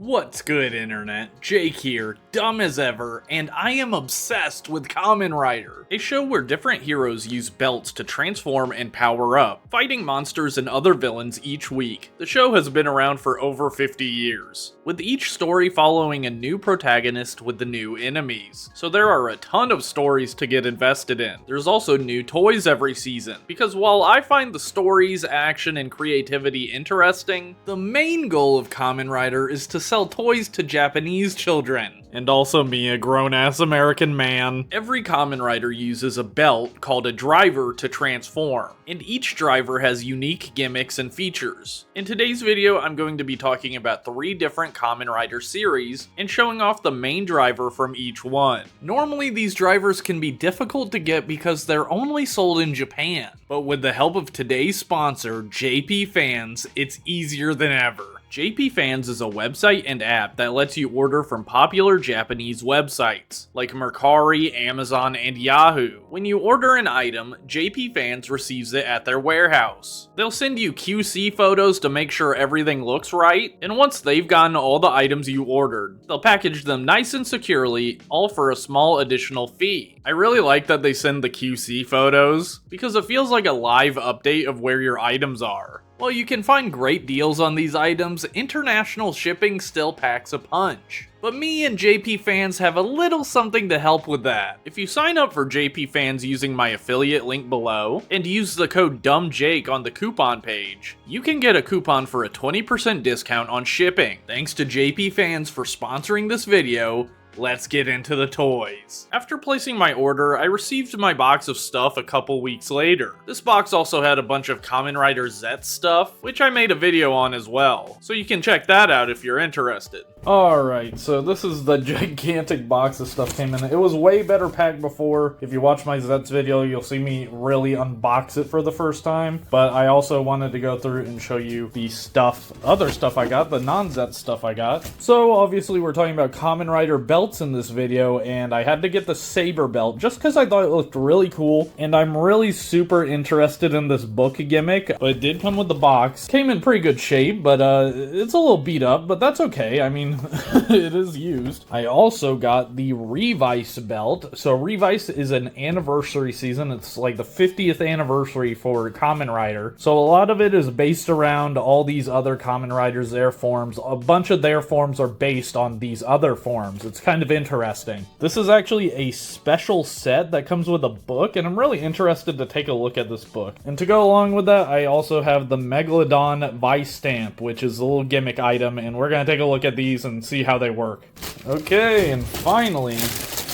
What's good, internet? Jake here, dumb as ever, and I am obsessed with Kamen Rider, a show where different heroes use belts to transform and power up, fighting monsters and other villains each week. The show has been around for over 50 years, with each story following a new protagonist with the new enemies, so there are a ton of stories to get invested in. There's also new toys every season, because while I find the stories, action, and creativity interesting, the main goal of Kamen Rider is to sell toys to Japanese children. And also me, a grown-ass American man. Every Kamen Rider uses a belt called a driver to transform, and each driver has unique gimmicks and features. In today's video, I'm going to be talking about 3 different Kamen Rider series, and showing off the main driver from each one. Normally, these drivers can be difficult to get because they're only sold in Japan, but with the help of today's sponsor, JP Fans, it's easier than ever. JP Fans is a website and app that lets you order from popular Japanese websites, like Mercari, Amazon, and Yahoo. When you order an item, JP Fans receives it at their warehouse. They'll send you QC photos to make sure everything looks right, and once they've gotten all the items you ordered, they'll package them nice and securely, all for a small additional fee. I really like that they send the QC photos, because it feels like a live update of where your items are. While you can find great deals on these items, international shipping still packs a punch. But me and JP Fans have a little something to help with that. If you sign up for JP Fans using my affiliate link below, and use the code DUMBJAKE on the coupon page, you can get a coupon for a 20% discount on shipping. Thanks to JP Fans for sponsoring this video. Let's get into the toys. After placing my order, I received my box of stuff a couple weeks later. This box also had a bunch of Kamen Rider Z stuff, which I made a video on as well, so you can check that out if you're interested. Alright, so this is the gigantic box of stuff came in. It was way better packed before. If you watch my Zets video, you'll see me really unbox it for the first time. But I also wanted to go through and show you the other stuff I got, the non-Zet stuff I got. So obviously we're talking about Kamen Rider belts in this video, and I had to get the Saber belt just because I thought it looked really cool, and I'm really super interested in this book gimmick. But it did come with the box. Came in pretty good shape, but it's a little beat up, but that's okay. I mean, it is used. I also got the Revice belt. So Revice is an anniversary season. It's like the 50th anniversary for Kamen Rider. So a lot of it is based around all these other Kamen Riders, their forms. A bunch of their forms are based on these other forms. It's kind of interesting. This is actually a special set that comes with a book, and I'm really interested to take a look at this book. And to go along with that, I also have the Megalodon Vistamp, which is a little gimmick item, and we're going to take a look at these and see how they work. Okay, and finally,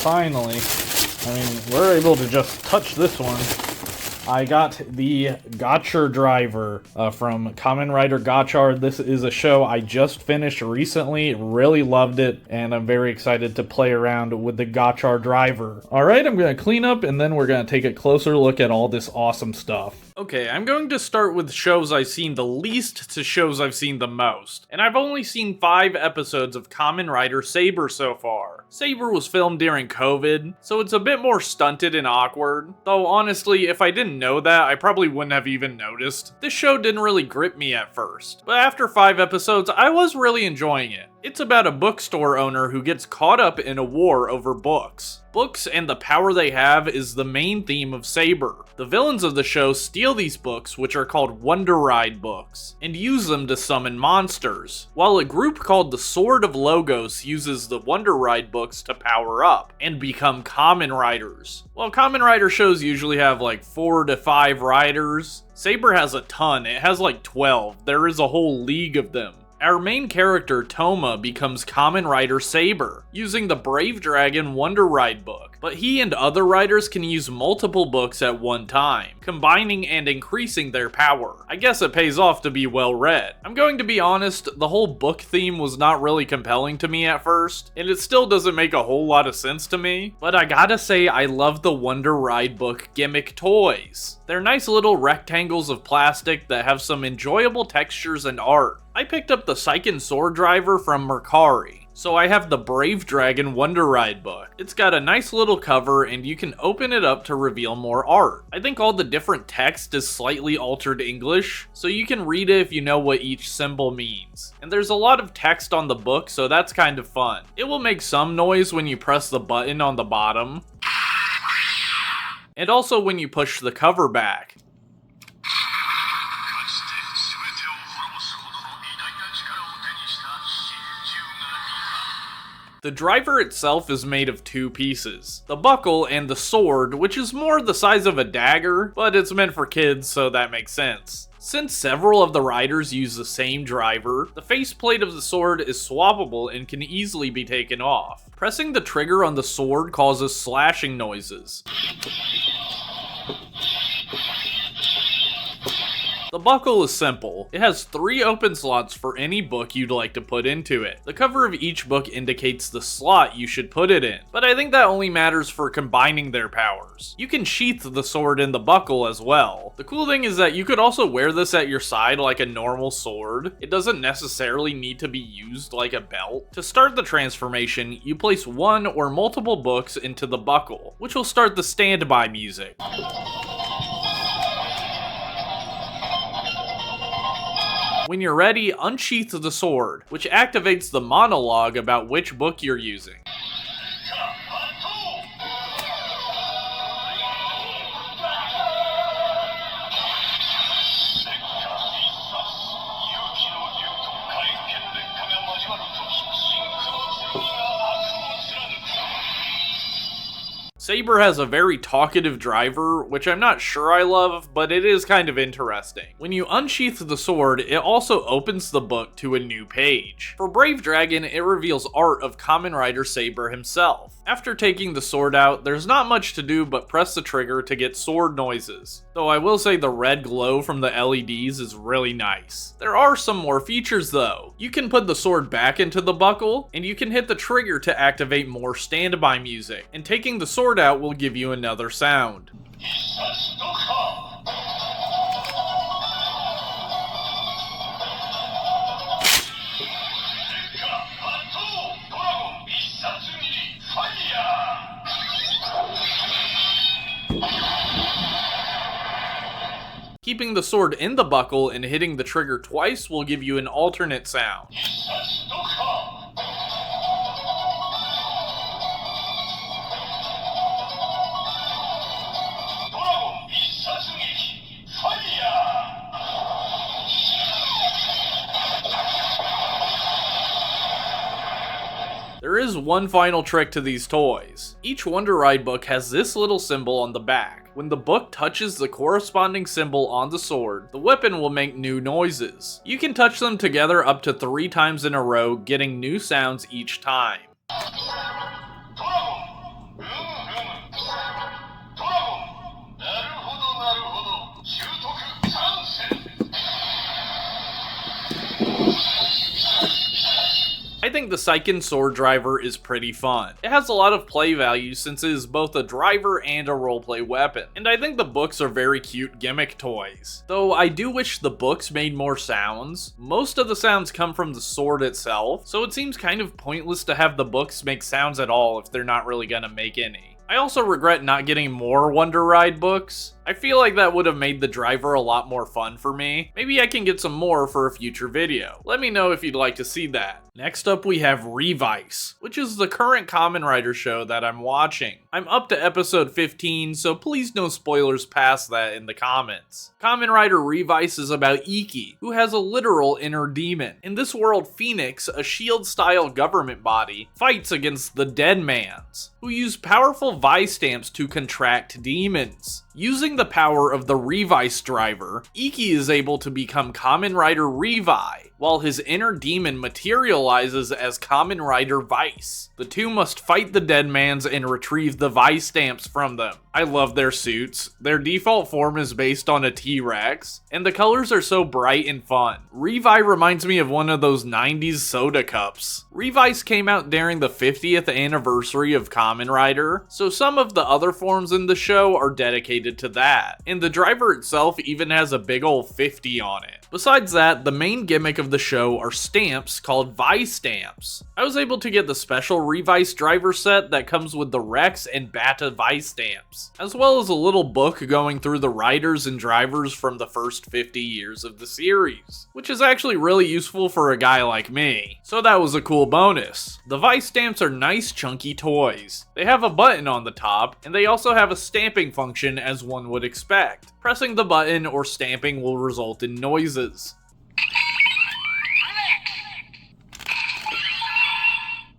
I mean, we're able to just touch this one. I got the Gotchardriver from Kamen Rider Gotchard. This is a show I just finished recently, really loved it, and I'm very excited to play around with the Gotchardriver. Alright, I'm going to clean up, and then we're going to take a closer look at all this awesome stuff. Okay, I'm going to start with shows I've seen the least to shows I've seen the most, and I've only seen 5 episodes of Kamen Rider Saber so far. Saber was filmed during COVID, so it's a bit more stunted and awkward, though honestly, if I didn't know that, I probably wouldn't have even noticed. This show didn't really grip me at first, but after 5 episodes, I was really enjoying it. It's about a bookstore owner who gets caught up in a war over books. Books and the power they have is the main theme of Saber. The villains of the show steal these books, which are called Wonder Ride books, and use them to summon monsters, while a group called the Sword of Logos uses the Wonder Ride books to power up and become Kamen Riders. While Kamen Rider shows usually have like 4 to 5 riders, Saber has a ton. It has like 12. There is a whole league of them. Our main character, Toma, becomes Kamen Rider Saber, using the Brave Dragon Wonder Ride book, but he and other riders can use multiple books at one time, combining and increasing their power. I guess it pays off to be well read. I'm going to be honest, the whole book theme was not really compelling to me at first, and it still doesn't make a whole lot of sense to me, but I gotta say I love the Wonder Ride book gimmick toys. They're nice little rectangles of plastic that have some enjoyable textures and art. I picked up the Seikan sword driver from Mercari. So I have the Brave Dragon Wonder Ride book. It's got a nice little cover and you can open it up to reveal more art. I think all the different text is slightly altered English, so you can read it if you know what each symbol means. And there's a lot of text on the book, so that's kind of fun. It will make some noise when you press the button on the bottom, and also when you push the cover back. The driver itself is made of two pieces, the buckle and the sword, which is more the size of a dagger, but it's meant for kids, so that makes sense. Since several of the riders use the same driver, the faceplate of the sword is swappable and can easily be taken off. Pressing the trigger on the sword causes slashing noises. The buckle is simple. It has 3 open slots for any book you'd like to put into it. The cover of each book indicates the slot you should put it in, but I think that only matters for combining their powers. You can sheath the sword in the buckle as well. The cool thing is that you could also wear this at your side like a normal sword. It doesn't necessarily need to be used like a belt. To start the transformation, you place one or multiple books into the buckle, which will start the standby music. When you're ready, unsheath the sword, which activates the monologue about which book you're using. Saber has a very talkative driver, which I'm not sure I love, but it is kind of interesting. When you unsheath the sword, it also opens the book to a new page. For Brave Dragon, it reveals art of Kamen Rider Saber himself. After taking the sword out, there's not much to do but press the trigger to get sword noises. Though I will say the red glow from the LEDs is really nice. There are some more features though. You can put the sword back into the buckle, and you can hit the trigger to activate more standby music, and taking the sword out will give you another sound. Keeping the sword in the buckle and hitting the trigger twice will give you an alternate sound. There is one final trick to these toys. Each Wonder Ride book has this little symbol on the back. When the book touches the corresponding symbol on the sword, the weapon will make new noises. You can touch them together up to 3 times in a row, getting new sounds each time. I think the Seikan sword driver is pretty fun. It has a lot of play value since it is both a driver and a roleplay weapon, and I think the books are very cute gimmick toys. Though I do wish the books made more sounds. Most of the sounds come from the sword itself, so it seems kind of pointless to have the books make sounds at all if they're not really gonna make any. I also regret not getting more Wonder Ride books. I feel like that would have made the driver a lot more fun for me. Maybe I can get some more for a future video. Let me know if you'd like to see that. Next up we have Revice, which is the current Kamen Rider show that I'm watching. I'm up to episode 15, so please no spoilers past that in the comments. Kamen Rider Revice is about Iki, who has a literal inner demon. In this world, Phoenix, a shield-style government body, fights against the Deadmans, who use powerful Vistamps to contract demons. Using the power of the Revice driver, Iki is able to become Kamen Rider Revi, while his inner demon materializes as Kamen Rider Vice. The two must fight the Deadmans and retrieve the Vistamps from them. I love their suits. Their default form is based on a T-Rex, and the colors are so bright and fun. Revi reminds me of one of those 90s soda cups. Revice came out during the 50th anniversary of Kamen Rider, so some of the other forms in the show are dedicated to that. And the driver itself even has a big ol' 50 on it. Besides that, the main gimmick of the show are stamps called Vistamps. I was able to get the special Revice driver set that comes with the Rex and Bata Vistamps, as well as a little book going through the riders and drivers from the first 50 years of the series, which is actually really useful for a guy like me, so that was a cool bonus. The Vistamps are nice chunky toys. They have a button on the top, and they also have a stamping function as one would expect. Pressing the button or stamping will result in noises.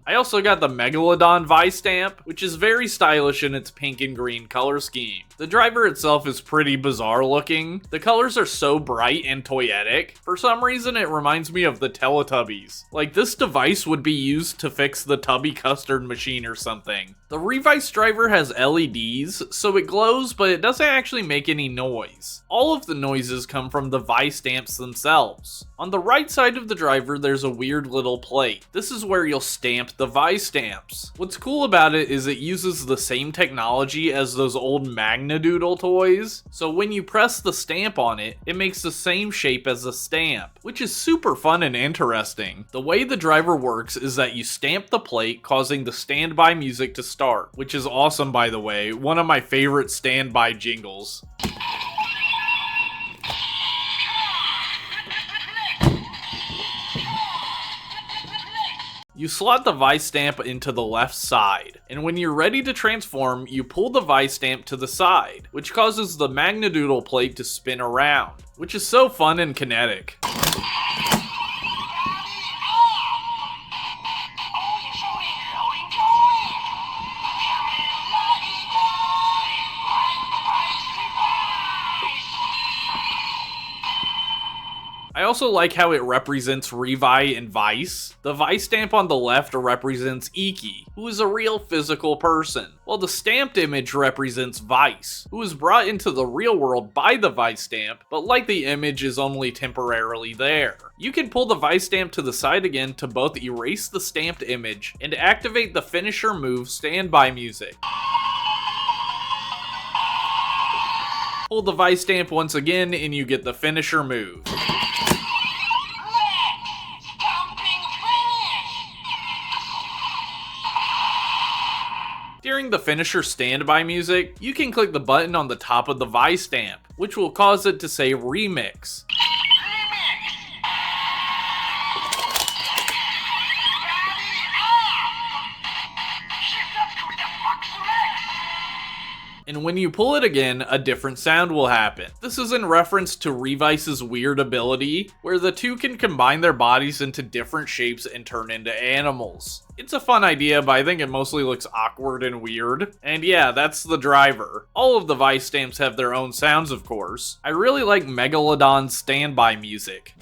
I also got the Megalodon Vistamp, which is very stylish in its pink and green color scheme. The driver itself is pretty bizarre looking. The colors are so bright and toyetic. For some reason it reminds me of the Teletubbies. Like this device would be used to fix the Tubby Custard machine or something. The Revice driver has LEDs, so it glows, but it doesn't actually make any noise. All of the noises come from the Vistamps themselves. On the right side of the driver, there's a weird little plate. This is where you'll stamp the Vistamps. What's cool about it is it uses the same technology as those old Magnadoodle toys, so when you press the stamp on it, it makes the same shape as a stamp, which is super fun and interesting. The way the driver works is that you stamp the plate, causing the standby music to start, which is awesome by the way, one of my favorite standby jingles. You slot the Vistamp into the left side, and when you're ready to transform, you pull the Vistamp to the side, which causes the Magnadoodle plate to spin around, which is so fun and kinetic. I also like how it represents Revi and Vice. The Vistamp on the left represents Iki, who is a real physical person, while the stamped image represents Vice, who is brought into the real world by the Vistamp, but like the image is only temporarily there. You can pull the Vistamp to the side again to both erase the stamped image and activate the finisher move standby music. Pull the Vistamp once again and you get the finisher move. During the finisher standby music, you can click the button on the top of the Vistamp, which will cause it to say Remix. And when you pull it again, a different sound will happen. This is in reference to Revice's weird ability, where the two can combine their bodies into different shapes and turn into animals. It's a fun idea, but I think it mostly looks awkward and weird. And yeah, that's the driver. All of the Vistamps have their own sounds, of course. I really like Megalodon's standby music.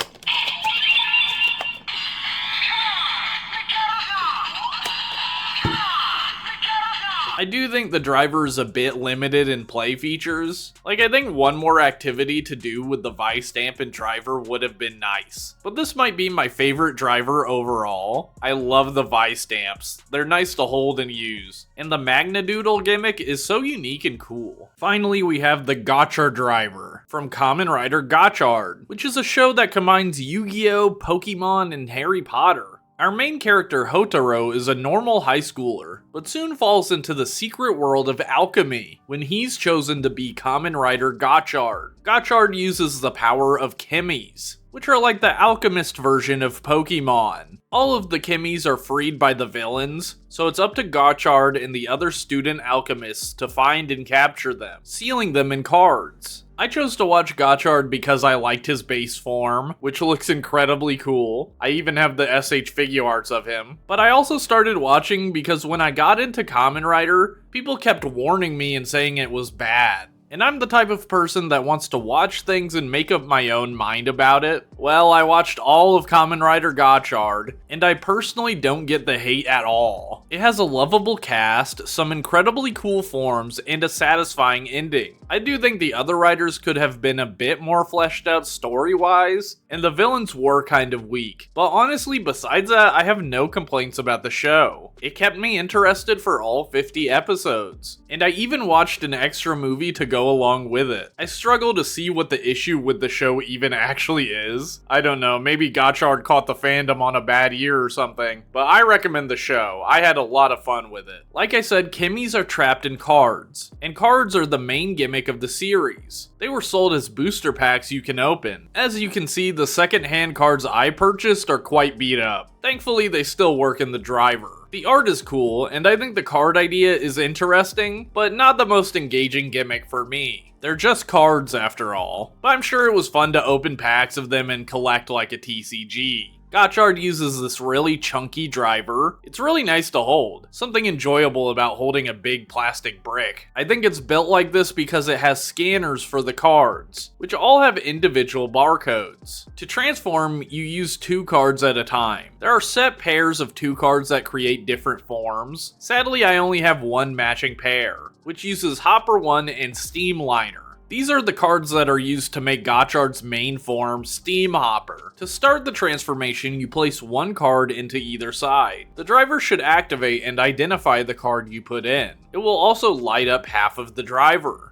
I do think the driver is a bit limited in play features. Like, I think one more activity to do with the Vistamp and driver would have been nice. But this might be my favorite driver overall. I love the Vistamps. They're nice to hold and use. And the Magnadoodle gimmick is so unique and cool. Finally, we have the Gotchardriver from Kamen Rider Gotchard, which is a show that combines Yu-Gi-Oh!, Pokemon, and Harry Potter. Our main character, Hotaro, is a normal high schooler, but soon falls into the secret world of alchemy when he's chosen to be Kamen Rider Gotchard. Gotchard uses the power of Chemies, which are like the alchemist version of Pokemon. All of the Chemies are freed by the villains, so it's up to Gotchard and the other student alchemists to find and capture them, sealing them in cards. I chose to watch Gotchard because I liked his base form, which looks incredibly cool. I even have the SH figure arts of him. But I also started watching because when I got into Kamen Rider, people kept warning me and saying it was bad. And I'm the type of person that wants to watch things and make up my own mind about it. Well, I watched all of Kamen Rider Gotchard, and I personally don't get the hate at all. It has a lovable cast, some incredibly cool forms, and a satisfying ending. I do think the other writers could have been a bit more fleshed out story-wise, and the villains were kind of weak. But honestly, besides that, I have no complaints about the show. It kept me interested for all 50 episodes. And I even watched an extra movie to go go along with it. I struggle to see what the issue with the show even actually is. I don't know, maybe Gotchard caught the fandom on a bad year or something, but I recommend the show. I had a lot of fun with it. Like I said, Chemies are trapped in cards, and cards are the main gimmick of the series. They were sold as booster packs you can open. As you can see, the second-hand cards I purchased are quite beat up. Thankfully, they still work in the driver. The art is cool, and I think the card idea is interesting, but not the most engaging gimmick for me. They're just cards after all, but I'm sure it was fun to open packs of them and collect like a TCG. Gotchard uses this really chunky driver. It's really nice to hold. Something enjoyable about holding a big plastic brick. I think it's built like this because it has scanners for the cards, which all have individual barcodes. To transform, you use 2 cards at a time. There are set pairs of 2 cards that create different forms. Sadly, I only have one matching pair, which uses Hopper 1 and Steam Liner. These are the cards that are used to make Gotchard's main form, Steam Hopper. To start the transformation, you place 1 card into either side. The driver should activate and identify the card you put in. It will also light up half of the driver.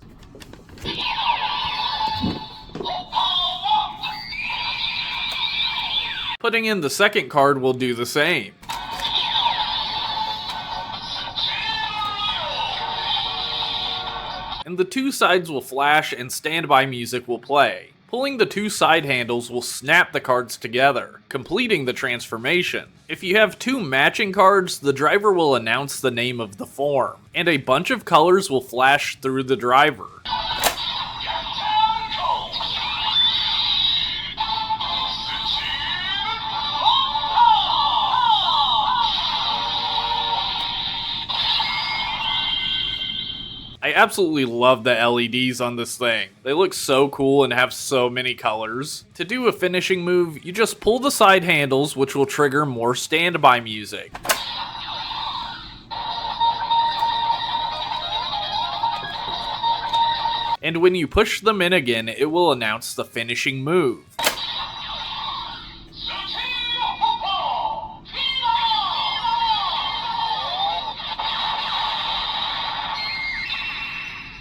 Putting in the second card will do the same. And the 2 sides will flash and standby music will play. Pulling the 2 side handles will snap the cards together, completing the transformation. If you have 2 matching cards, the driver will announce the name of the form, and a bunch of colors will flash through the driver. I absolutely love the LEDs on this thing. They look so cool and have so many colors. To do a finishing move, you just pull the side handles, which will trigger more standby music. And when you push them in again, it will announce the finishing move.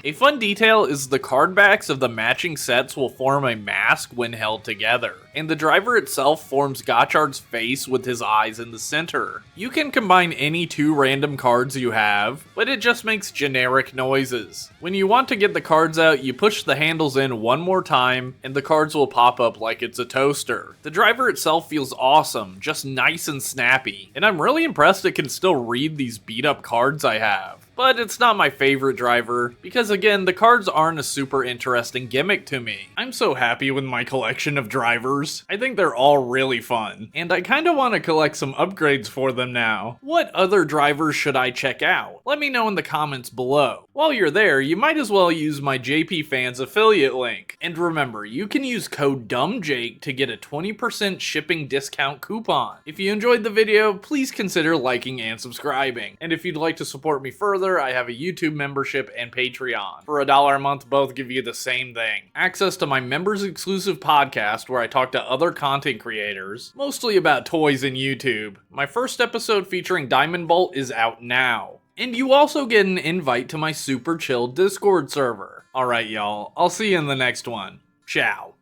A fun detail is the card backs of the matching sets will form a mask when held together, and the driver itself forms Gotchard's face with his eyes in the center. You can combine any 2 random cards you have, but it just makes generic noises. When you want to get the cards out, you push the handles in 1 more time, and the cards will pop up like it's a toaster. The driver itself feels awesome, just nice and snappy, and I'm really impressed it can still read these beat up cards I have. But it's not my favorite driver, because again, the cards aren't a super interesting gimmick to me. I'm so happy with my collection of drivers. I think they're all really fun, and I kinda want to collect some upgrades for them now. What other drivers should I check out? Let me know in the comments below. While you're there, you might as well use my JP Fans affiliate link. And remember, you can use code DUMBJAKE to get a 20% shipping discount coupon. If you enjoyed the video, please consider liking and subscribing. And if you'd like to support me further, I have a YouTube membership and Patreon. For $1 a month, both give you the same thing. Access to my members exclusive podcast where I talk to other content creators, mostly about toys and YouTube. My first episode featuring Diamond Bolt is out now. And you also get an invite to my super chill Discord server. Alright y'all, I'll see you in the next one. Ciao.